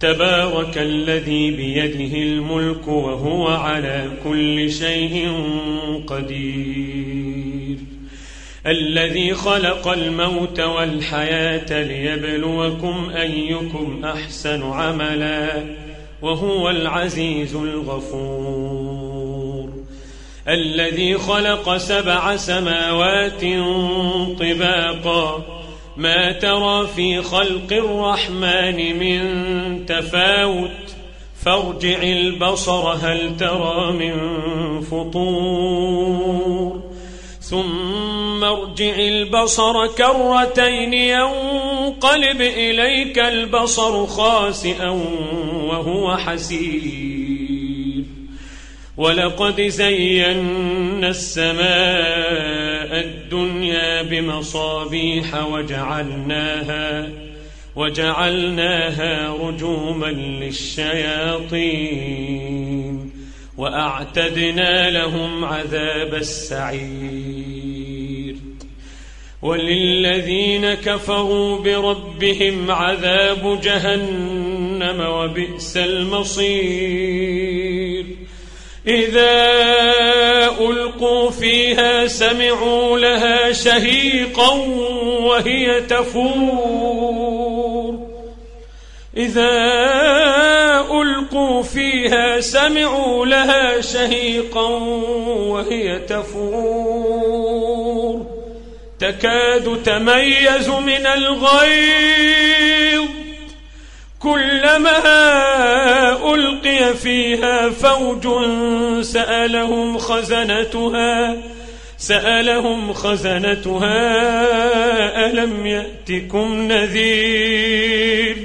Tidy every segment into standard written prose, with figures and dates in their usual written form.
تبارك الذي بيده الملك وهو على كل شيء قدير الذي خلق الموت والحياة ليبلوكم أيكم أحسن عملا وهو العزيز الغفور الذي خلق 7 سماوات طباقا ما ترى في خلق الرحمن من تفاوت فارجع البصر هل ترى من فطور ثم ارجع البصر كرتين ينقلب إليك البصر خاسئا وهو حسير ولقد زينا السماء الدنيا بمصابيح وجعلناها رجوما للشياطين وأعتدنا لهم عذاب السعير وللذين كفروا بربهم عذاب جهنم وبئس المصير إذا ألقوا فيها سمعوا لها شهيقا وهي تفور إذا ألقوا فيها سمعوا لها شهيقا وهي تفور تكاد تميز من الغيظ كلما ألقي فيها فوج سألهم خزنتها ألم يأتكم نذير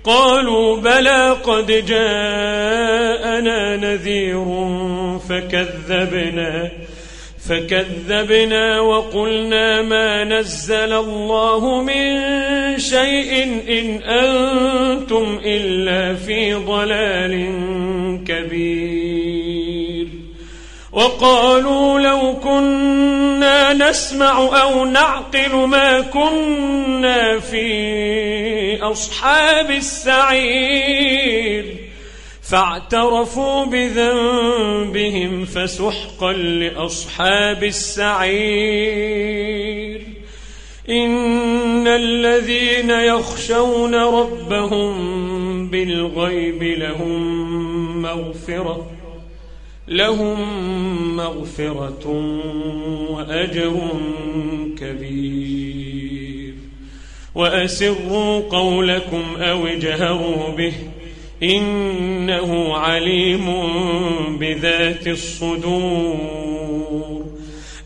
قالوا بلى قد جاءنا نذير فكذبنا وقلنا ما نزل الله من شيء إن أنتم إلا في ضلال كبير وقالوا لو كنا نسمع أو نعقل ما كنا في أصحاب السعير فاعترفوا بذنبهم فسحقا لأصحاب السعير إن الذين يخشون ربهم بالغيب لهم مغفرة وأجر كبير وأسروا قولكم أو اجهروا به إنه عليم بذات الصدور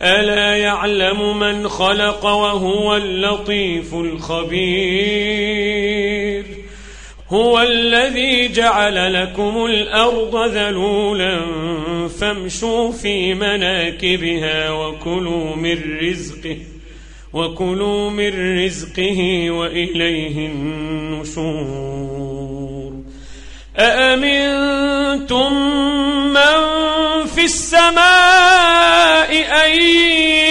ألا يعلم من خلق وهو اللطيف الخبير هو الذي جعل لكم الأرض ذلولا فامشوا في مناكبها وكلوا من رزقه وإليه النشور أأمنتم من في السماء أن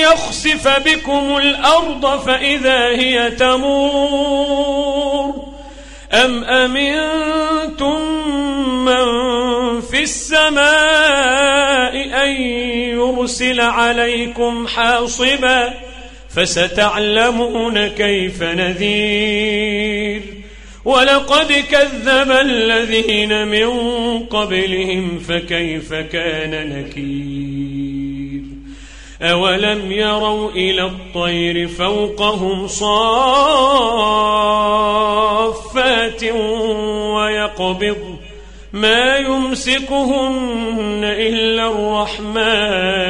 يخسف بكم الأرض فإذا هي تمور أم أمنتم من في السماء أن يرسل عليكم حاصبا فستعلمون كيف نذير ولقد كذب الذين من قبلهم فكيف كان نكير أولم يروا إلى الطير فوقهم صافات ويقبض ما يمسكهن إلا الرحمن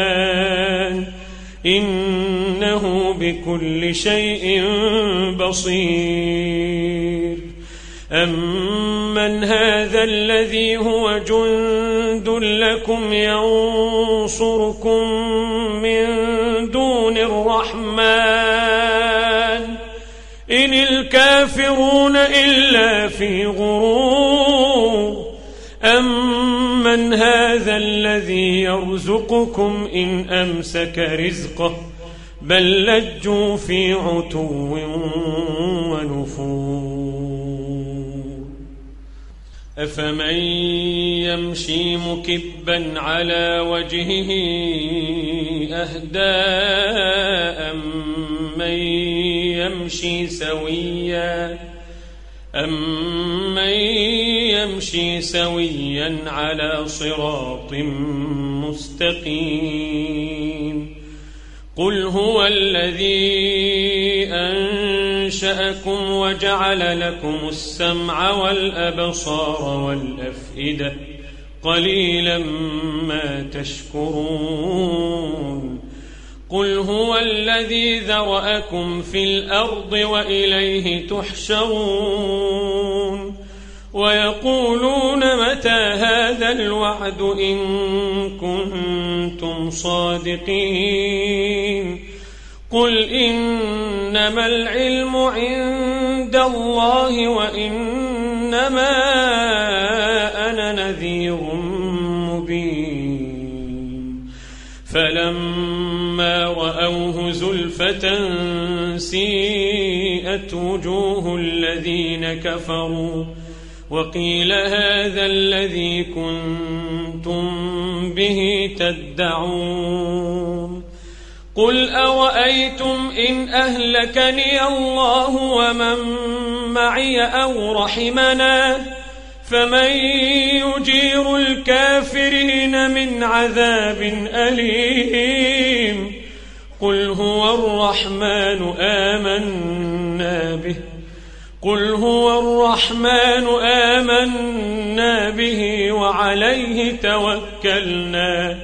إنه بكل شيء بصير أمن هذا الذي هو جند لكم ينصركم من دون الرحمن إن الكافرون إلا في غرور أمن هذا الذي يرزقكم إن أمسك رزقه بل لجوا في عتو ونفور أفمن يمشي مكبا على وجهه أهدى أمن يمشي سويا على صراط مستقيم قل هو الذي أنشأكم وجعل لكم السمع والأبصار والأفئدة قليلا ما تشكرون قل هو الذي ذرأكم في الأرض وإليه تحشرون ويقولون متى هذا الوعد إن كنتم صادقين قل إنما العلم عند الله وإنما أنا نذير مبين فلما رأوه زلفة سيئت وجوه الذين كفروا وقيل هذا الذي كنتم به تدعون قل أرأيتم إن أهلكني الله ومن معي أو رحمنا فمن يجير الكافرين من عذاب أليم قل هو الرحمن آمنا به وعليه توكلنا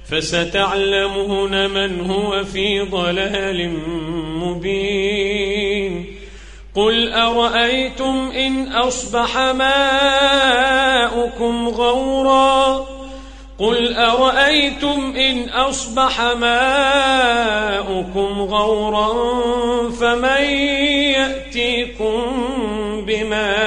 فستعلمون من هو في ضلال مبين قل أرأيتم إن أصبح ماؤكم غورا فمن يأتيكم بماء